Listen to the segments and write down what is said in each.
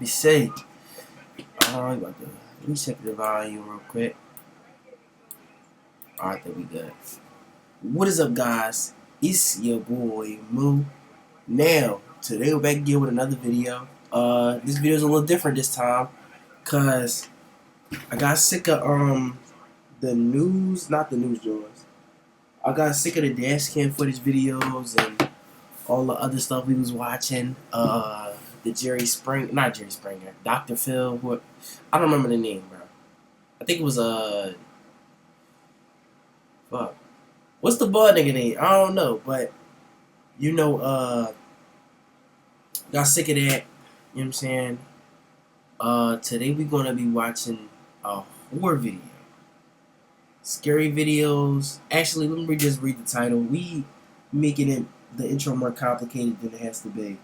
me see. Let me check the volume real quick. Alright, there we go. What is up, guys? It's your boy Moo. Now, today we're back again with another video. This video is a little different this time, cause I got sick of the news, not the news journals. I got sick of the dash cam footage videos and all the other stuff we was watching. The not Jerry Springer, Dr. Phil. What? I don't remember the name, bro. I think it was fuck. What's the bald nigga name? I don't know, but you know, got sick of that. You know what I'm saying? Today we're gonna be watching a horror video. Scary videos. Actually, let me just read the title. We making it the intro more complicated than it has to be.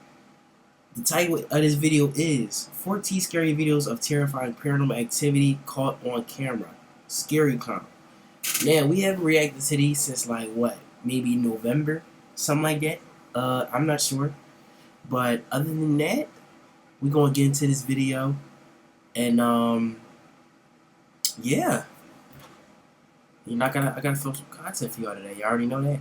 The title of this video is 14 scary videos of terrifying paranormal activity caught on camera. Scary Clown. Now, we haven't reacted to these since like what? Maybe November? Something like that. I'm not sure. But other than that, we're gonna get into this video. And yeah. I gotta film some content for y'all today. You already know that.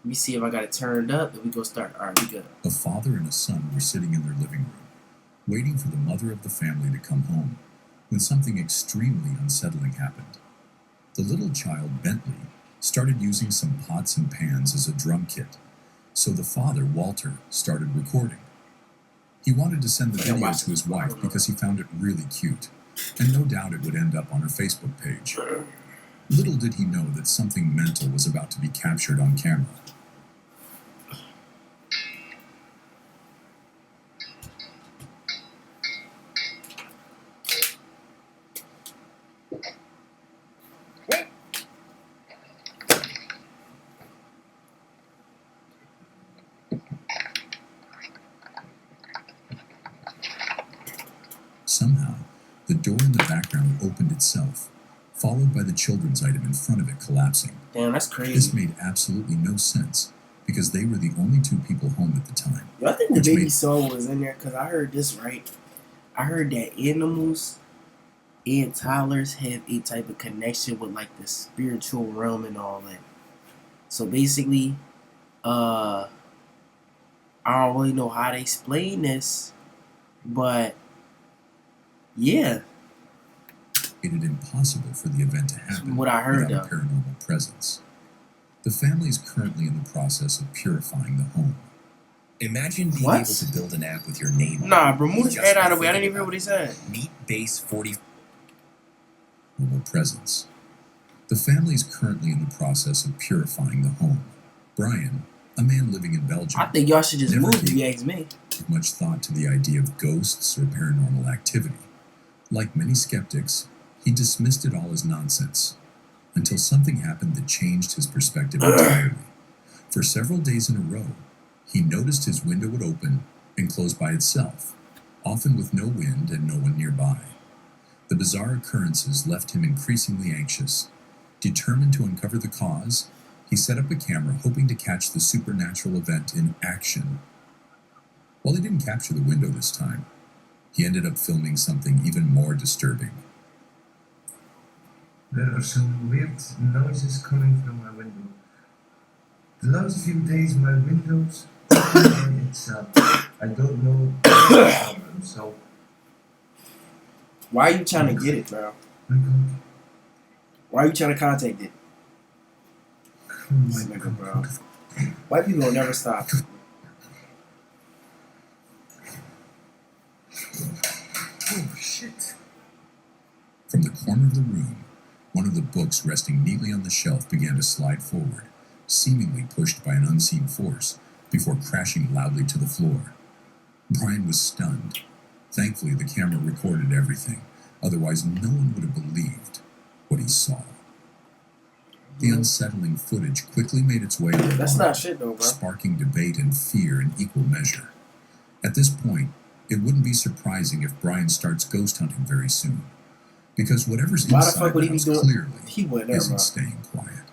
Let me see if I got it turned up, then we go start. Alright, we good. A father and a son were sitting in their living room, waiting for the mother of the family to come home, when something extremely unsettling happened. The little child, Bentley, started using some pots and pans as a drum kit, so the father, Walter, started recording. He wanted to send the video to his wife because he found it really cute, and no doubt it would end up on her Facebook page. Little did he know that something mental was about to be captured on camera. Somehow, the door in the background opened itself, followed by the children's item in front of it collapsing. Damn, that's crazy. This made absolutely no sense, because they were the only two people home at the time. Yo, I think the baby soul was in there, because I heard this right. I heard that animals and toddlers have a type of connection with like the spiritual realm and all that. So basically, I don't really know how to explain this, but yeah. Made it impossible for the event to happen what I heard, without a paranormal presence. The family is currently in the process of purifying the home. Imagine being able to build an app with your name on it. Nah, bro, move his head out of the way. I didn't even hear what he said. Meet Base 40 presence. The family is currently in the process of purifying the home. Brian, a man living in Belgium, I think y'all should just move if you ask me. Gave much thought to the idea of ghosts or paranormal activity. Like many skeptics, he dismissed it all as nonsense, until something happened that changed his perspective entirely. For several days in a row, he noticed his window would open and close by itself, often with no wind and no one nearby. The bizarre occurrences left him increasingly anxious. Determined to uncover the cause, he set up a camera hoping to catch the supernatural event in action. While he didn't capture the window this time, he ended up filming something even more disturbing. There are some weird noises coming from my window. The last few days my windows open by itself. I don't know the problem, so... Why are you trying to get it, bro? Why are you trying to contact it? Oh my God, bro. White people will never stop. Oh shit. From the corner of the room, one of the books resting neatly on the shelf began to slide forward, seemingly pushed by an unseen force, before crashing loudly to the floor. Brian was stunned. Thankfully, the camera recorded everything, otherwise no one would have believed what he saw. The unsettling footage quickly made its way online, That's not shit though, bro. sparking debate and fear in equal measure. At this point, it wouldn't be surprising if Brian starts ghost hunting very soon, because whatever's inside the house clearly isn't staying quiet.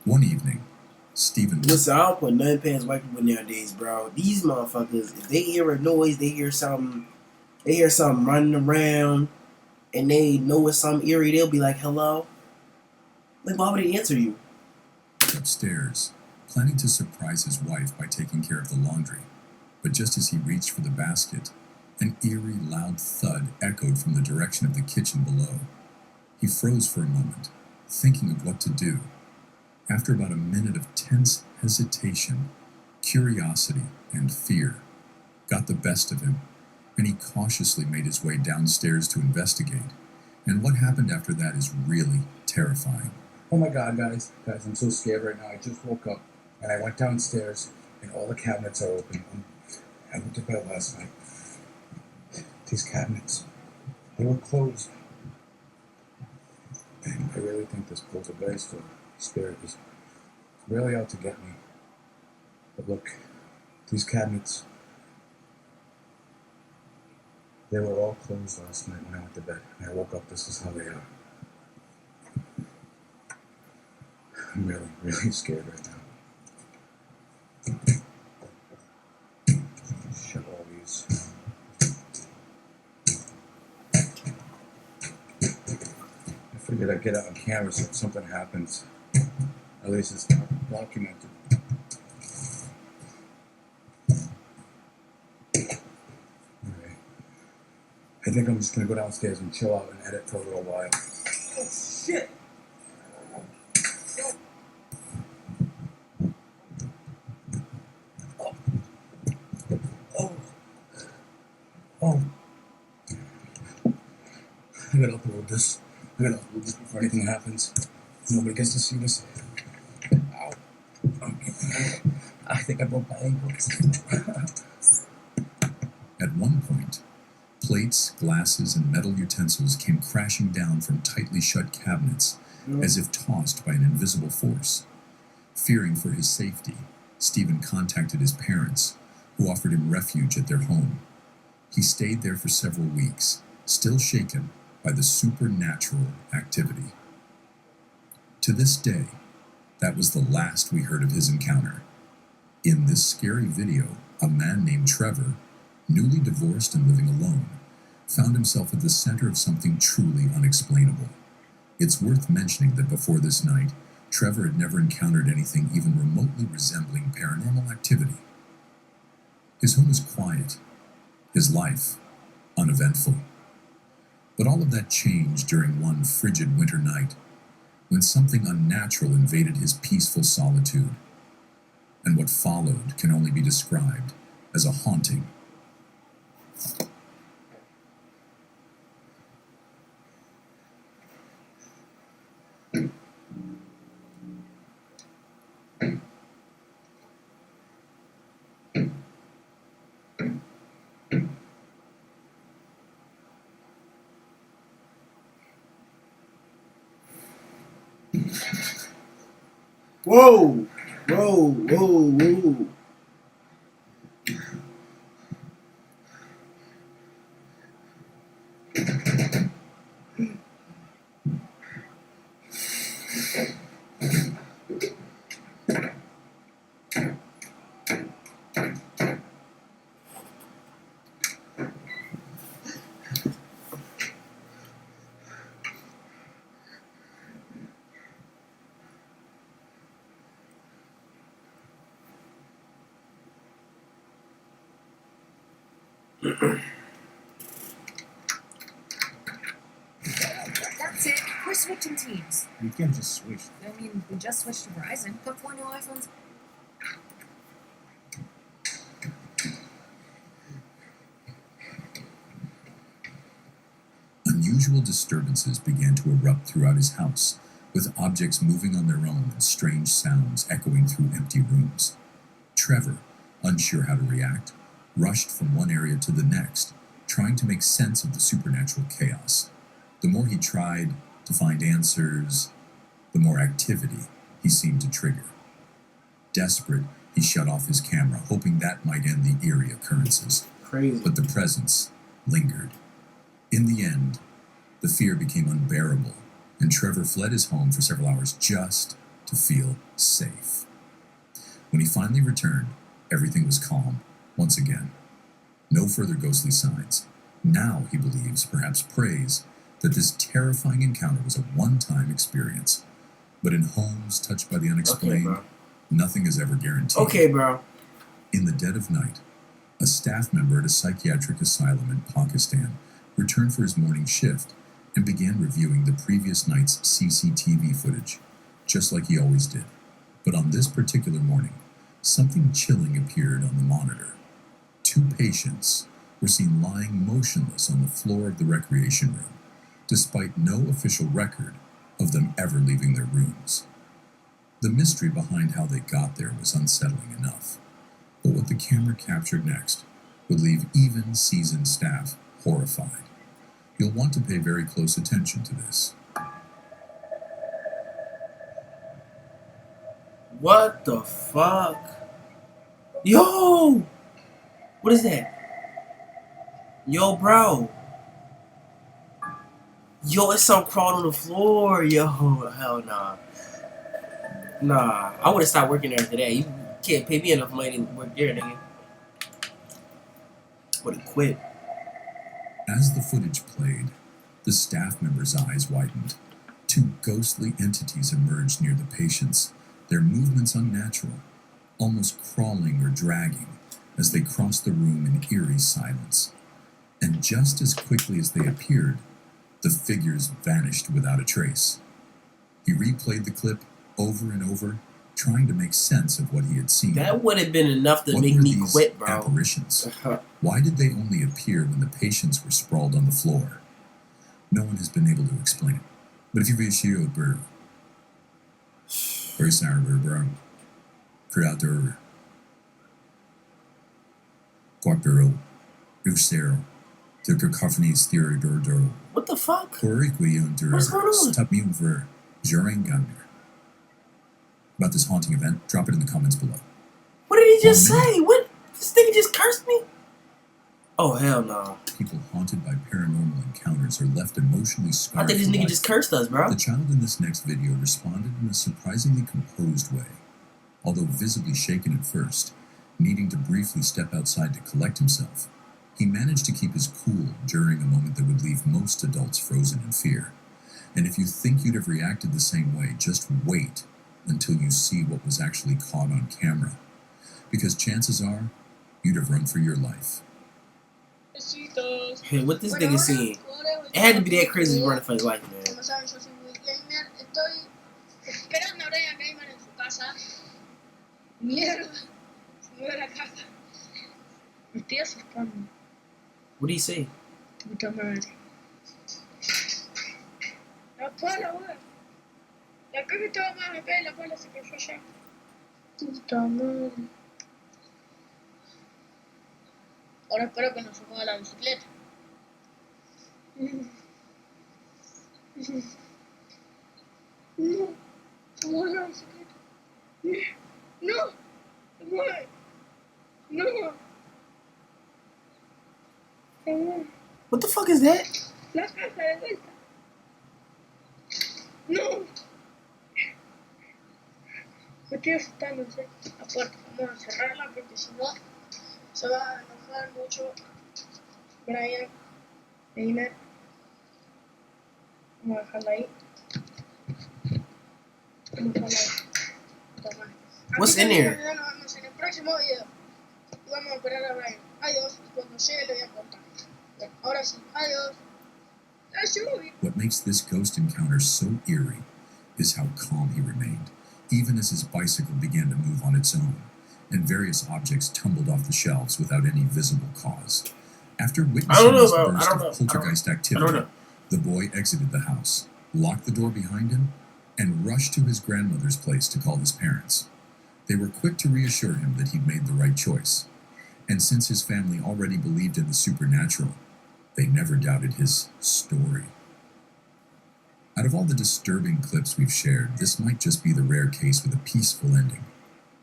One evening, Stephen... Listen, I don't put nothing past white people nowadays, bro. These motherfuckers, if they hear a noise, they hear something, they hear something running around and they know it's something eerie, they'll be like, hello? Like, why would he answer you? Upstairs, planning to surprise his wife by taking care of the laundry. But just as he reached for the basket, an eerie, loud thud echoed from the direction of the kitchen below. He froze for a moment, thinking of what to do. After about a minute of tense hesitation, curiosity and fear got the best of him, and he cautiously made his way downstairs to investigate. And what happened after that is really terrifying. Oh my god, guys, I'm so scared right now. I just woke up and I went downstairs and all the cabinets are open. I went to bed last night. These cabinets, they were closed. And I really think this poltergeist or spirit is really out to get me. But look, these cabinets, they were all closed last night when I went to bed. And I woke up, this is how they are. I'm really, really scared right now. Shut all these. I figured I'd get it on camera so if something happens, at least it's documented. Alright. I think I'm just gonna go downstairs and chill out and edit for a little while. Oh shit! Oh. I gotta upload this. Before anything happens. Nobody gets to see this. Ow. I think I broke my ankle. At one point, plates, glasses, and metal utensils came crashing down from tightly shut cabinets as if tossed by an invisible force. Fearing for his safety, Stephen contacted his parents, who offered him refuge at their home. He stayed there for several weeks, still shaken by the supernatural activity. To this day, that was the last we heard of his encounter. In this scary video, a man named Trevor, newly divorced and living alone, found himself at the center of something truly unexplainable. It's worth mentioning that before this night, Trevor had never encountered anything even remotely resembling paranormal activity. His home is quiet, his life uneventful. But all of that changed during one frigid winter night, when something unnatural invaded his peaceful solitude. And what followed can only be described as a haunting. Whoa! Whoa, whoa, whoa. That's it. We're switching teams. You can't just switch. I mean, we just switched to Verizon. Put 4 new iPhones. Unusual disturbances began to erupt throughout his house, with objects moving on their own and strange sounds echoing through empty rooms. Trevor, unsure how to react, rushed from one area to the next, trying to make sense of the supernatural chaos. The more he tried to find answers, the more activity he seemed to trigger. Desperate, he shut off his camera, hoping that might end the eerie occurrences. Crazy. But the presence lingered. In the end, the fear became unbearable, and Trevor fled his home for several hours just to feel safe. When he finally returned, everything was calm once again. No further ghostly signs, Now he believes, perhaps prays, that this terrifying encounter was a one-time experience. But in homes touched by the Okay, unexplained, bro. nothing is ever guaranteed. Okay, bro. In the dead of night, a staff member at a psychiatric asylum in Pakistan returned for his morning shift and began reviewing the previous night's CCTV footage, just like he always did. But on this particular morning, something chilling appeared on the monitor. 2 patients were seen lying motionless on the floor of the recreation room, despite no official record of them ever leaving their rooms. The mystery behind how they got there was unsettling enough, but what the camera captured next would leave even seasoned staff horrified. You'll want to pay very close attention to this. What the fuck? Yo! What is that? Yo, bro. Yo, it's some crawling on the floor. Yo, hell nah. Nah, I would have stopped working there today. You can't pay me enough money to work there, nigga. Would have quit. As the footage played, the staff member's eyes widened. 2 ghostly entities emerged near the patients, their movements unnatural, almost crawling or dragging as they crossed the room in eerie silence. And just as quickly as they appeared, the figures vanished without a trace. He replayed the clip over and over, trying to make sense of what he had seen. That would have been enough to What make were me these quit, bro. apparitions? Why did they only appear when the patients were sprawled on the floor? No one has been able to explain it. But if you wish you were very sorry, bro, creator, quattro, usero, the cacophonies theory dordo, What the fuck? Corriquion What's going on? Stop me over Jorangander. About this haunting event, drop it in the comments below. What did he just 1 minute. say? What? This nigga just cursed me? Oh, hell no. People haunted by paranormal encounters are left emotionally I scarred. think this for nigga life. just cursed us, bro. The child in this next video responded in a surprisingly composed way. Although visibly shaken at first, needing to briefly step outside to collect himself, he managed to keep his cool during a moment that would leave most adults frozen in fear. And if you think you'd have reacted the same way, just wait until you see what was actually caught on camera. Because chances are, you'd have run for your life. Hey, what this nigga seen? It had to be that crazy running for his life, man. Como saben, yo soy Will Gamer. Estoy esperando a Brian Gamer en su casa. Mierda, se me ve la casa. Me estoy asustando. What did he say? Puta madre. La pala, weón. La caja estaba más acá y la pala se cayó allá. Puta madre. Ahora espero que no se mueva la bicicleta. No, se mueve la bicicleta. No, se mueve. No. Se mueve. What the fuck is that? La caja de vuelta. No. Me estoy asustando, ¿sí? La puerta, vamos a cerrarla porque si no se va a enojar mucho Brian Gamer. Vamos a dejarla ahí. Vamos a dejarla ahí. Puta madre. What's Así in que there? nos vemos en el próximo video. Y vamos a esperar a Brian. Adiós. Y cuando llegue le voy a contar. Bien, ahora sí. Adiós. Adiós. What makes this ghost encounter so eerie is how calm he remained, even as his bicycle began to move on its own, and various objects tumbled off the shelves without any visible cause. After I don't witnessing know, this bro. burst I don't of know. poltergeist I don't activity, know. the boy exited the house, locked the door behind him, and rushed to his grandmother's place to call his parents. They were quick to reassure him that he'd made the right choice, and since his family already believed in the supernatural, they never doubted his story. Out of all the disturbing clips we've shared, this might just be the rare case with a peaceful ending.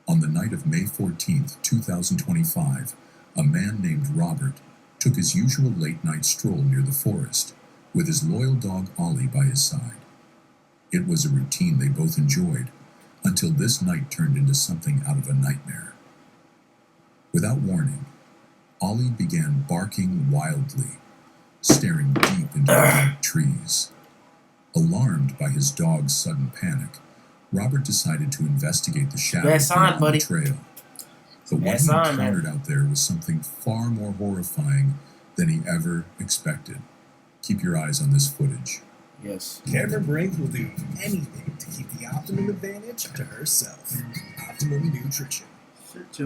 On the night of May 14th, 2025, a man named Robert took his usual late-night stroll near the forest, with his loyal dog Ollie by his side. It was a routine they both enjoyed, until this night turned into something out of a nightmare. Without warning, Ollie began barking wildly, staring deep into the dark trees. Alarmed by his dog's sudden panic, Robert decided to investigate the shadows sign, on buddy. the trail. But what Bad he sign, man. encountered out there was something far more horrifying than he ever expected. Keep your eyes on this footage. Yes. Cameron Brink will do anything to keep the optimum advantage to herself. Optimum Nutrition.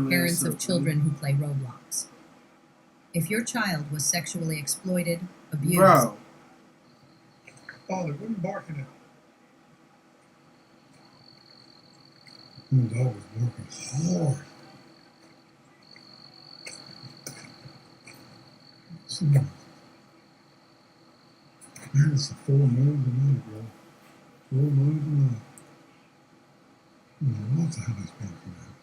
Parents of children who play Roblox. If your child was sexually exploited, abused, Bro. Father, what are you barking at? The dog was working hard. Man, it's a full moon tonight, bro. Full moon tonight. I don't know what the hell he's barking at.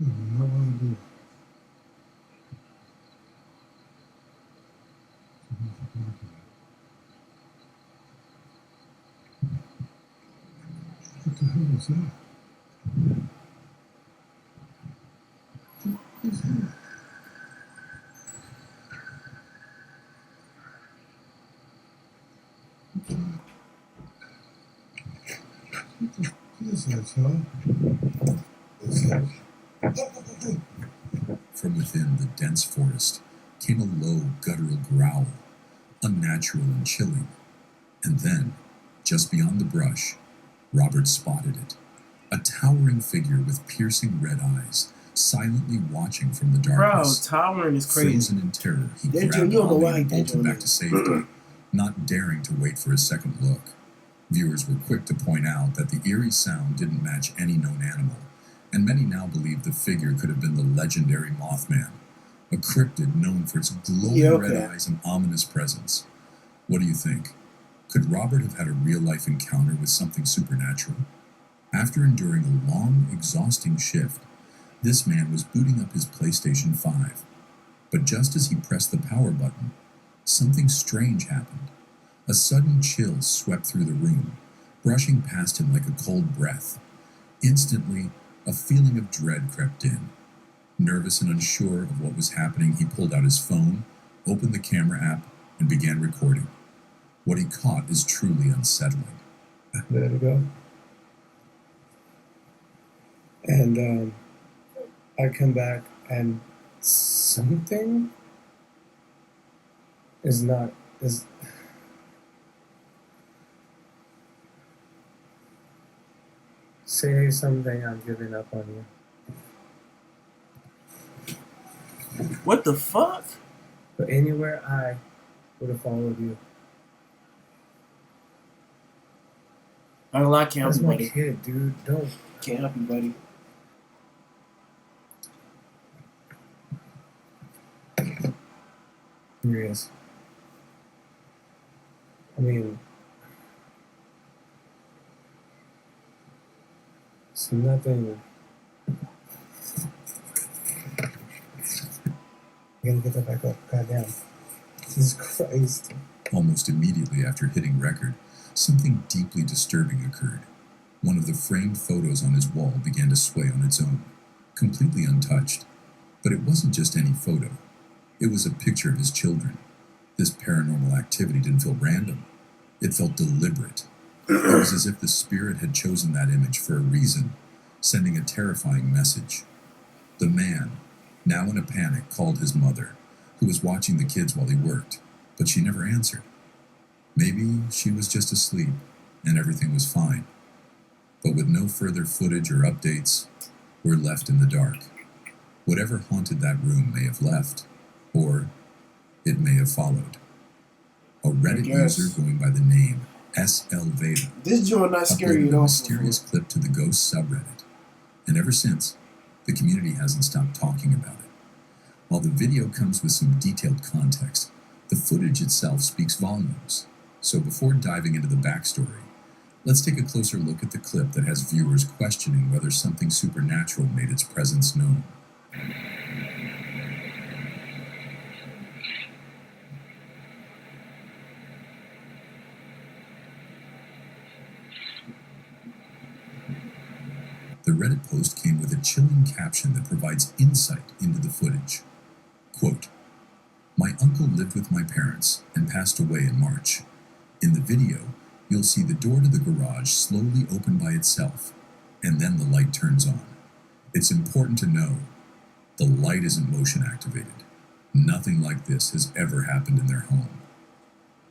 I have no idea. What the hell was that? What was that? What is that, son? What's that? From within the dense forest came a low, guttural growl, unnatural and chilling. And then, just beyond the brush, Robert spotted it. A towering figure with piercing red eyes, silently watching from the Bro, darkness. towering is crazy. Frozen in terror, he That grabbed you don't know Ollie why he and did bolted your back name. to safety, not daring to wait for a second look. Viewers were quick to point out that the eerie sound didn't match any known animal, and many now believe the figure could have been the legendary Mothman, a cryptid known for its glowing red eyes and ominous presence. What do you think? Could Robert have had a real-life encounter with something supernatural? After enduring a long, exhausting shift, this man was booting up his PlayStation 5. But just as he pressed the power button, something strange happened. A sudden chill swept through the room, brushing past him like a cold breath. Instantly, a feeling of dread crept in. Nervous and unsure of what was happening, he pulled out his phone, opened the camera app, and began recording. What he caught is truly unsettling. There we go. And I come back and something is not is say something, I'm giving up on you. What the fuck? But anywhere I would have followed you. I don't like can't help That's you, my buddy. kid, dude. Don't. Can't help you, buddy. Here he is. I mean, it's nothing. I gotta get that back up. Goddamn. Jesus Christ. Almost immediately after hitting record, something deeply disturbing occurred. One of the framed photos on his wall began to sway on its own, completely untouched. But it wasn't just any photo. It was a picture of his children. This paranormal activity didn't feel random. It felt deliberate. It was as if the spirit had chosen that image for a reason, sending a terrifying message. The man, now in a panic, called his mother, who was watching the kids while he worked, but she never answered. Maybe she was just asleep, and everything was fine. But with no further footage or updates, we're left in the dark. Whatever haunted that room may have left, or it may have followed. A Reddit user going by the name SL Veda This joint not scary uploaded at a all. mysterious clip to the Ghost subreddit, and ever since, the community hasn't stopped talking about it. While the video comes with some detailed context, the footage itself speaks volumes. So before diving into the backstory, let's take a closer look at the clip that has viewers questioning whether something supernatural made its presence known. The Reddit post came with a chilling caption that provides insight into the footage. Quote, My uncle lived with my parents and passed away in March. In the video, you'll see the door to the garage slowly open by itself, and then the light turns on. It's important to know the light isn't motion activated. Nothing like this has ever happened in their home.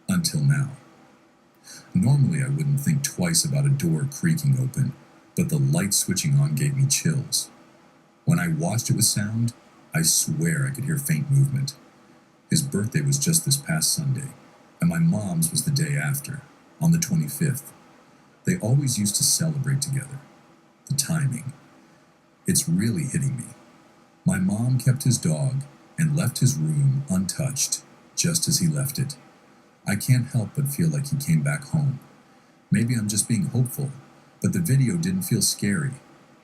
Until now. Normally, I wouldn't think twice about a door creaking open, but the light switching on gave me chills. When I watched it with sound, I swear I could hear faint movement. His birthday was just this past Sunday, and my mom's was the day after, on the 25th. They always used to celebrate together. The timing. It's really hitting me. My mom kept his dog and left his room untouched, just as he left it. I can't help but feel like he came back home. Maybe I'm just being hopeful, but the video didn't feel scary.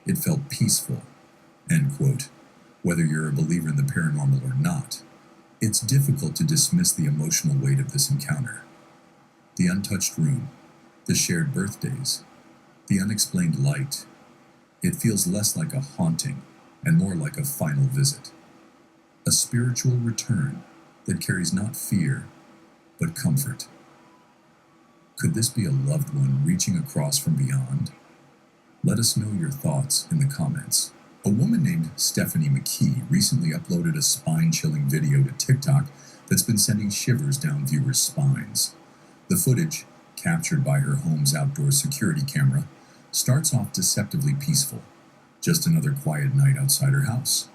It felt peaceful. End quote. Whether you're a believer in the paranormal or not, it's difficult to dismiss the emotional weight of this encounter. The untouched room, the shared birthdays, the unexplained light. It feels less like a haunting and more like a final visit. A spiritual return that carries not fear, but comfort. Could this be a loved one reaching across from beyond? Let us know your thoughts in the comments. A woman named Stephanie McKee recently uploaded a spine-chilling video to TikTok that's been sending shivers down viewers' spines. The footage, captured by her home's outdoor security camera, starts off deceptively peaceful, just another quiet night outside her house.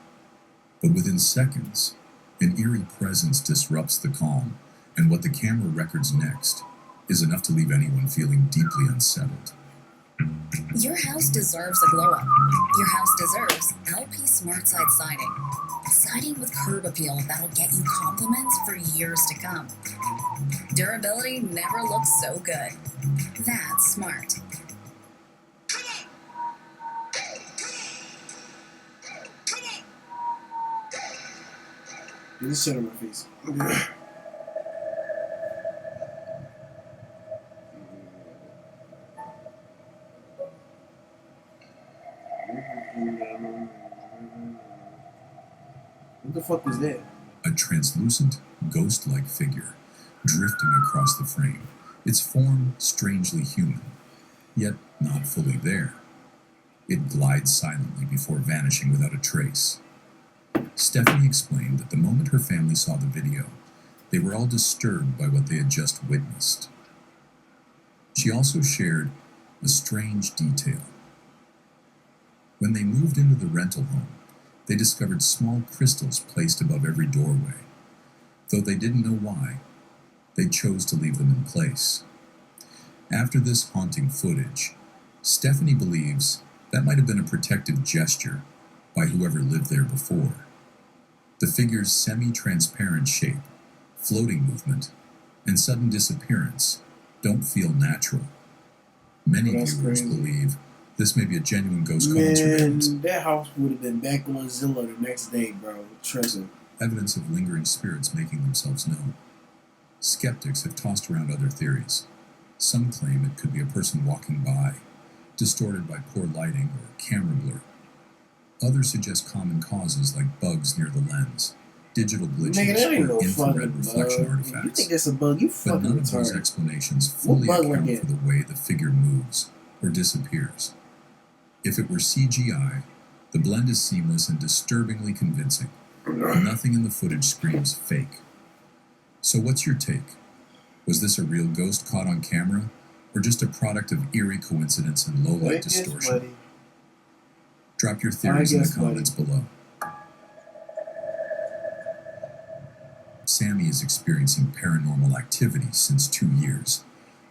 But within seconds, an eerie presence disrupts the calm, and what the camera records next is enough to leave anyone feeling deeply unsettled. Your house deserves a glow up. Your house deserves LP SmartSide siding. Siding with curb appeal that'll get you compliments for years to come. Durability never looks so good. That's smart. Get this shit on my face. What the fuck was that? A translucent, ghost-like figure drifting across the frame, its form strangely human, yet not fully there. It glides silently before vanishing without a trace. Stephanie explained that the moment her family saw the video, they were all disturbed by what they had just witnessed. She also shared a strange detail. When they moved into the rental home, they discovered small crystals placed above every doorway. Though they didn't know why, they chose to leave them in place. After this haunting footage, Stephanie believes that might have been a protective gesture by whoever lived there before. The figure's semi-transparent shape, floating movement, and sudden disappearance don't feel natural. Many viewers believe this may be a genuine ghost caught on surveillance. That house would have been back on Zillow the next day, bro. Trust me. Evidence of lingering spirits making themselves known. Skeptics have tossed around other theories. Some claim it could be a person walking by, distorted by poor lighting or camera blur. Others suggest common causes like bugs near the lens, digital glitches, or infrared reflection artifacts. You think that's a bug? You fucking But none of those retarded. explanations fully bug account like for the way the figure moves or disappears. If it were CGI, the blend is seamless and disturbingly convincing. Nothing in the footage screams fake. So what's your take? Was this a real ghost caught on camera, or just a product of eerie coincidence and low-light distortion? Drop your theories in the comments below. Sammy is experiencing paranormal activity since 2 years.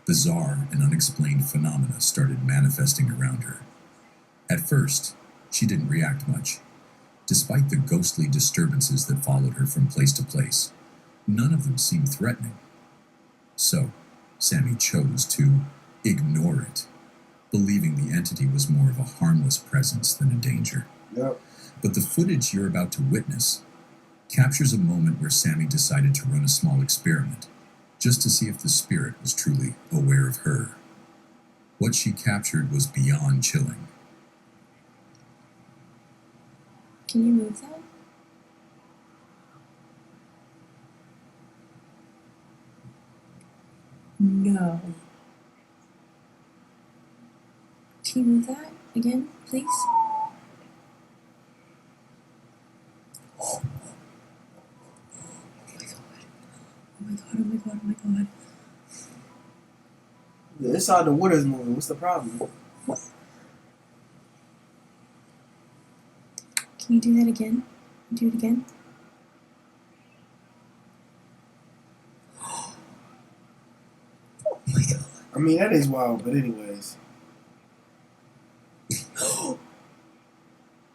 Bizarre and unexplained phenomena started manifesting around her. At first, she didn't react much. Despite the ghostly disturbances that followed her from place to place, none of them seemed threatening. So, Sammy chose to ignore it, believing the entity was more of a harmless presence than a danger. Yep. But the footage you're about to witness captures a moment where Sammy decided to run a small experiment, just to see if the spirit was truly aware of her. What she captured was beyond chilling. Can you move that? No. Can you move that again, please? Oh my god. Oh my god, oh my god, oh my god. Yeah, it's how the water's moving. What's the problem? Can you do that again? Do it again? Oh my god. I mean, that is wild, but anyways.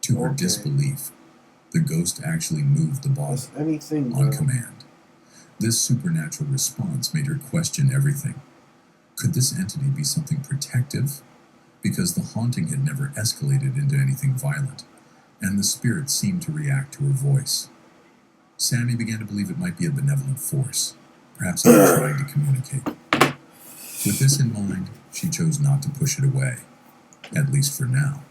To her Okay. disbelief, the ghost actually moved the body That's anything, on bro. command. This supernatural response made her question everything. Could this entity be something protective? Because the haunting had never escalated into anything violent, and the spirit seemed to react to her voice. Sammy began to believe it might be a benevolent force, perhaps even trying to communicate. With this in mind, she chose not to push it away, at least for now.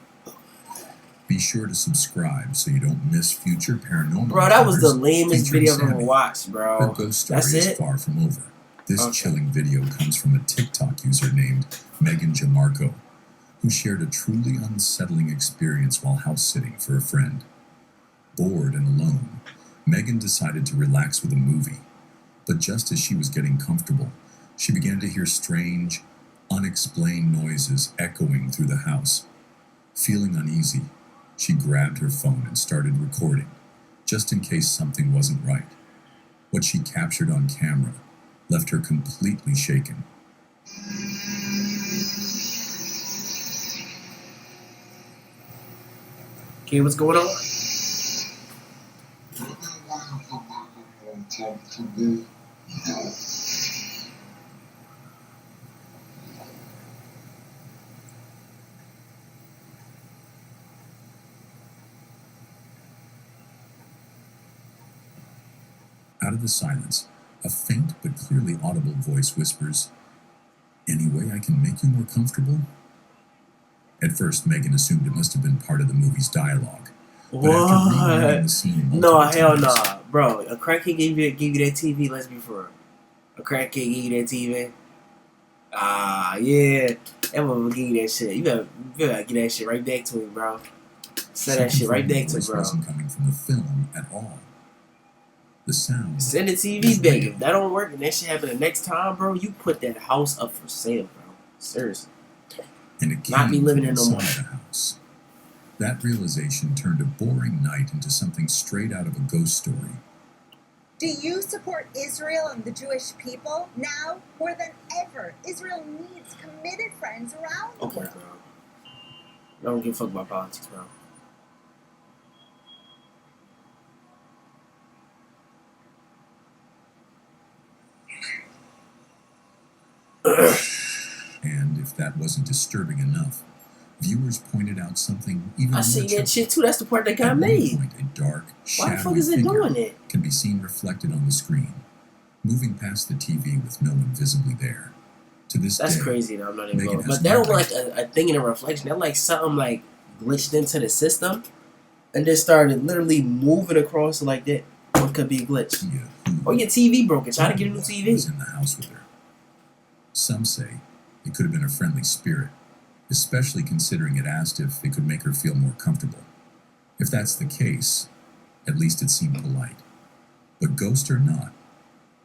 Be sure to subscribe so you don't miss future paranormal Bro, that was the encounters lamest featuring video I've ever Sammy. watched, Her bro. ghost story That's is it? far from over. This Okay. chilling video comes from a TikTok user named Megan Jamarco, who shared a truly unsettling experience while house sitting for a friend. Bored and alone, Megan decided to relax with a movie. But just as she was getting comfortable, she began to hear strange, unexplained noises echoing through the house. Feeling uneasy, she grabbed her phone and started recording, just in case something wasn't right. What she captured on camera left her completely shaken. Okay, what's going on? Out of the silence, a faint but clearly audible voice whispers, "Any way I can make you more comfortable?" At first, Megan assumed it must have been part of the movie's dialogue. But after rewinding the What? scene No, multiple hell times, nah. Bro, a crackhead gave you that TV, let's be for real. A crackhead gave you that TV. Ah, yeah. That motherfucker give you that shit. You gotta get that shit right back to him, bro. Send that she shit right confirmed back the to him, voice bro. wasn't coming from the film at all. The sound Send the TV was back. real. If that don't work and that shit happen the next time, bro, you put that house up for sale, bro. Seriously. And it Not be came living from there no more. inside the house. That realization turned a boring night into something straight out of a ghost story. Do you support Israel and the Jewish people? Now, more than ever, Israel needs committed friends around the Okay, world. bro. I don't give a fuck about politics, bro. And if that wasn't disturbing enough, viewers pointed out something even I more see that chilling. shit too. That's the part that got At one made. point, a dark, Why the fuck shadowy is it figure doing it? can be seen reflected on the screen, moving past the TV with no one visibly there. To this That's day, crazy though. I'm not even Megan going. has But that don't no look like a thing in a reflection. That like something like glitched into the system and just started literally moving across like that. What could be a glitch? idea who Or your TV broke. Try to get a new was TV. in the house with her. Some say it could have been a friendly spirit, especially considering it asked if it could make her feel more comfortable. If that's the case, at least it seemed polite. But ghost or not,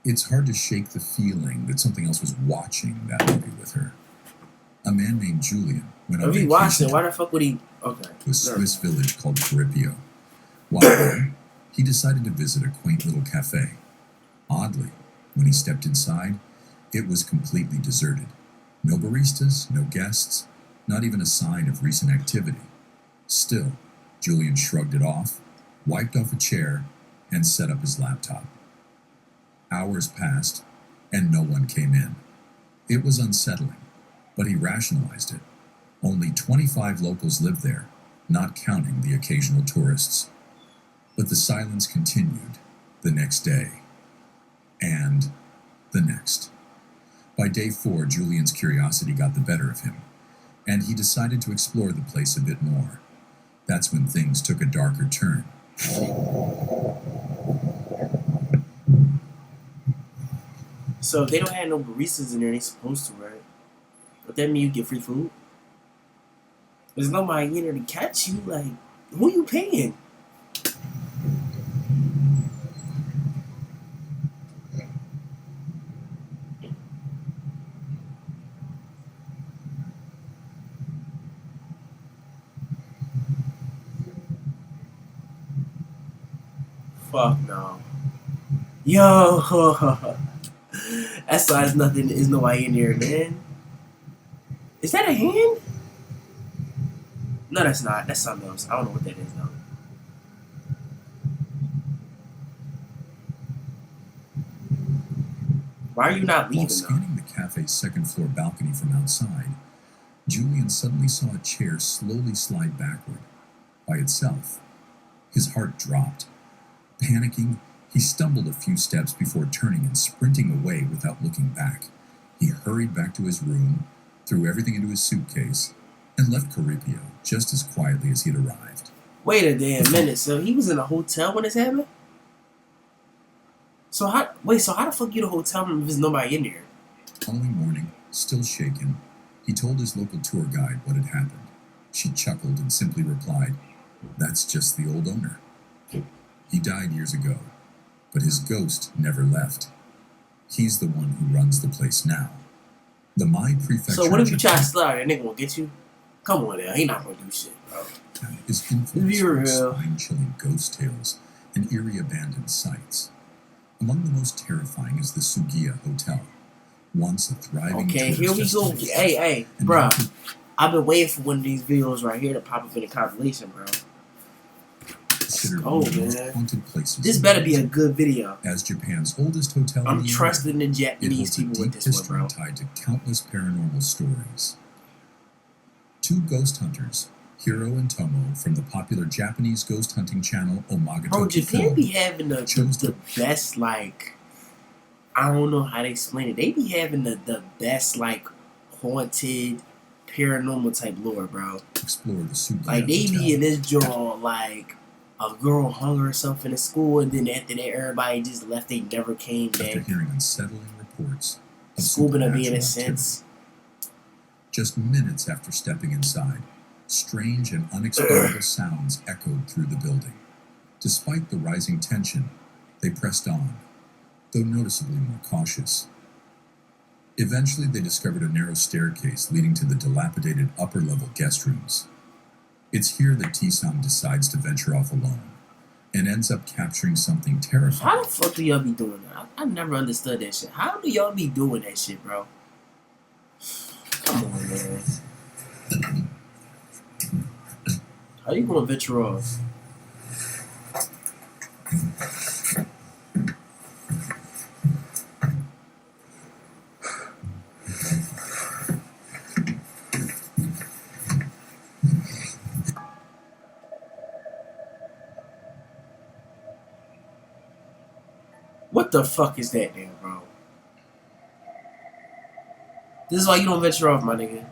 it's hard to shake the feeling that something else was watching that movie with her. A man named Julian went on If he vacation watched it, to why the fuck would he? Okay. a Swiss village called Caripio. While there, he decided to visit a quaint little cafe. Oddly, when he stepped inside, it was completely deserted. No baristas, no guests, not even a sign of recent activity. Still, Julian shrugged it off, wiped off a chair, and set up his laptop. Hours passed, and no one came in. It was unsettling, but he rationalized it. Only 25 locals lived there, not counting the occasional tourists. But the silence continued the next day, and the next. By day 4, Julian's curiosity got the better of him, and he decided to explore the place a bit more. That's when things took a darker turn. So if they don't have no baristas in there, they supposed to, right? But that mean you get free food? There's nobody in there to catch you. Like, who you paying? Fuck no. Yo, that's why there's nothing. There's nobody in there, man. Is that a hand? No, that's not. That's something else. I don't know what that is though. Why are you not While leaving though? scanning the cafe's second-floor balcony from outside, Julian suddenly saw a chair slowly slide backward. By itself. His heart dropped. Panicking, he stumbled a few steps before turning and sprinting away without looking back. He hurried back to his room, threw everything into his suitcase, and left Caripio just as quietly as he had arrived. Wait a damn minute. So he was in a hotel when this happened? So how the fuck you the hotel room if there's nobody in there? Following morning, still shaken, he told his local tour guide what had happened. She chuckled and simply replied, "That's just the old owner. He died years ago, but his ghost never left. He's the one who runs the place now. The My Prefecture." So what if you try to slide? That nigga gonna get you? Come on now, he not gonna do shit, bro. Is infamous Be for real. spine-chilling ghost tales and eerie abandoned sites. Among the most terrifying is the Sugiya Hotel, once a thriving Okay, tourist here we go. destination. Hey, And bro. now I've been waiting for one of these videos right here to pop up in the compilation, bro. considered Oh, one of the most man. haunted places This in the better be a world. good video. As Japan's oldest hotel in I'm the trusting the area, it Japanese holds a people deep with this one, history bro. tied to countless paranormal stories. Two ghost hunters, Hiro and Tomo, from the popular Japanese ghost hunting channel Bro, Omagatoki Japan Film, be having chose the best, like, I don't know how to explain it. They be having the best, like, haunted, paranormal type lore, bro. to explore the Sugiya Like, they Hotel. be in this joint, like, a girl hung herself in a school, and then after that, everybody just left. They never came After back. hearing unsettling reports of School gonna be in a supernatural sense. activity. Just minutes after stepping inside, strange and unexplainable sounds echoed through the building. Despite the rising tension, they pressed on, though noticeably more cautious. Eventually, they discovered a narrow staircase leading to the dilapidated upper-level guest rooms. It's here that T-Sam decides to venture off alone, and ends up capturing something terrifying. How the fuck do y'all be doing that? I never understood that shit. How do y'all be doing that shit, bro? Come on, man. How you gonna venture off? What the fuck is that there, bro? This is why you don't venture off, my nigga.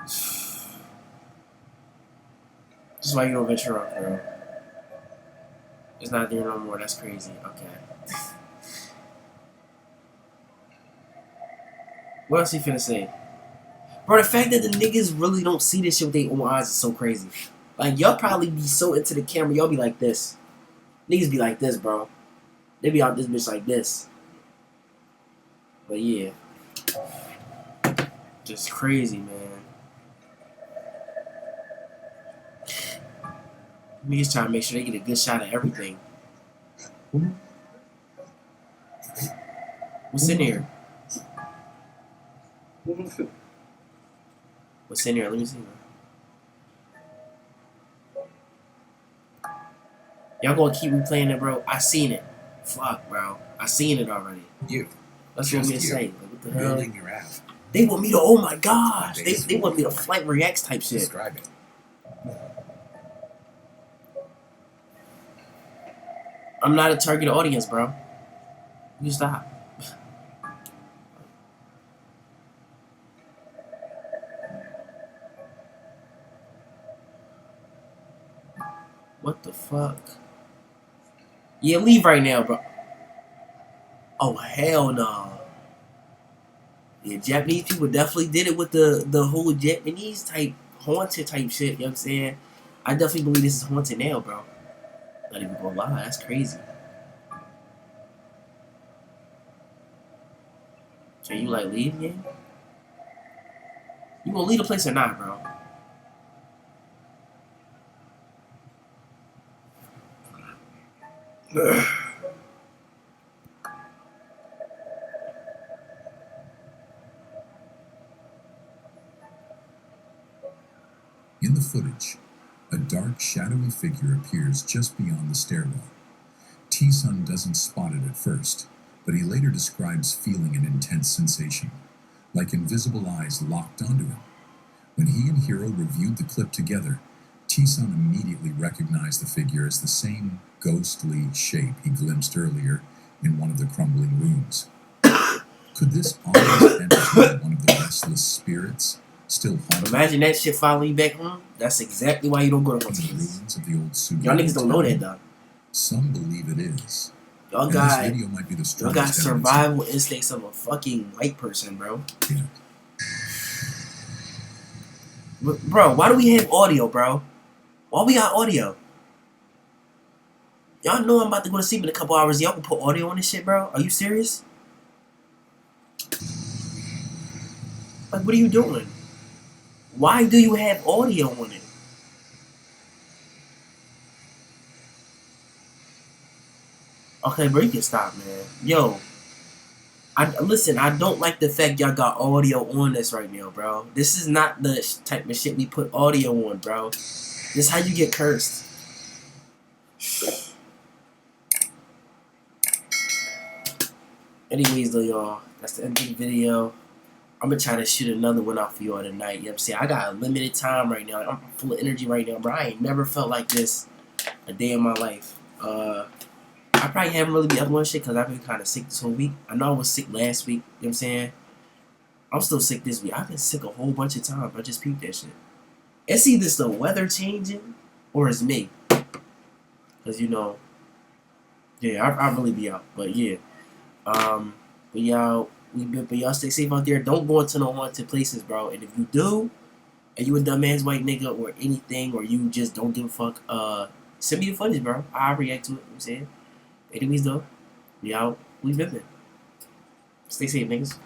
This is why you don't venture off, bro. It's not there no more. That's crazy. Okay. What else he finna say? Bro, the fact that the niggas really don't see this shit with their own eyes is so crazy. Like, y'all probably be so into the camera, y'all be like this. Niggas be like this, bro. They be out this bitch like this. But yeah. Just crazy, man. Niggas trying to make sure they get a good shot of everything. What's in here? What's in here? Let me see. Y'all gonna keep replaying it, bro? I seen it. Fuck, bro. I seen it already. You. That's what Just me to you. say. Like, what the hell? Building your app. They want me to, oh my gosh. They want me to flight reacts type shit. Describe it. I'm not a target audience, bro. You stop. What the fuck? Yeah, leave right now, bro. Oh hell no. Yeah, Japanese people definitely did it with the whole Japanese type haunted type shit. You know what I'm saying? I definitely believe this is haunted now, bro. Not even gonna lie, that's crazy. Can you like leave again? You gonna leave the place or not, bro? In the footage, a dark, shadowy figure appears just beyond the stairwell. T-Sun doesn't spot it at first, but he later describes feeling an intense sensation, like invisible eyes locked onto him. When he and Hiro reviewed the clip together, T-Sun immediately recognized the figure as the same ghostly shape he glimpsed earlier in one of the crumbling rooms. Could this ominous entity be one of the restless spirits still haunting? Imagine that shit following you back home. That's exactly why you don't go to the places. ruins of the old Sugi Y'all niggas don't know that though. Some believe it is. Y'all And got this video might be the y'all strongest got evidence survival instincts of a fucking white person, bro. Yeah. Bro, why do we have audio, bro? Why we got audio? Y'all know I'm about to go to sleep in a couple hours. Y'all can put audio on this shit, bro? Are you serious? Like, what are you doing? Why do you have audio on it? Okay, bro, you can stop, man. Yo, listen, I don't like the fact y'all got audio on this right now, bro. This is not the type of shit we put audio on, bro. This is how you get cursed. Anyways, though, y'all, that's the end of the video. I'm gonna try to shoot another one out for y'all tonight. You know what I'm saying? I got a limited time right now. I'm full of energy right now, bro. I ain't never felt like this a day in my life. I probably haven't really been uploading shit because I've been kind of sick this whole week. I know I was sick last week. You know what I'm saying? I'm still sick this week. I've been sick a whole bunch of times. I just peeped that shit. It's either the weather changing or it's me. Because, you know, yeah, I really be out. But, yeah. But y'all stay safe out there. Don't go into no haunted places, bro. And if you do, and you a dumbass white nigga or anything, or you just don't give a fuck, send me the footage, bro. I'll react to it. You know what I'm saying? Anyways, though, y'all, we been there. Stay safe, niggas.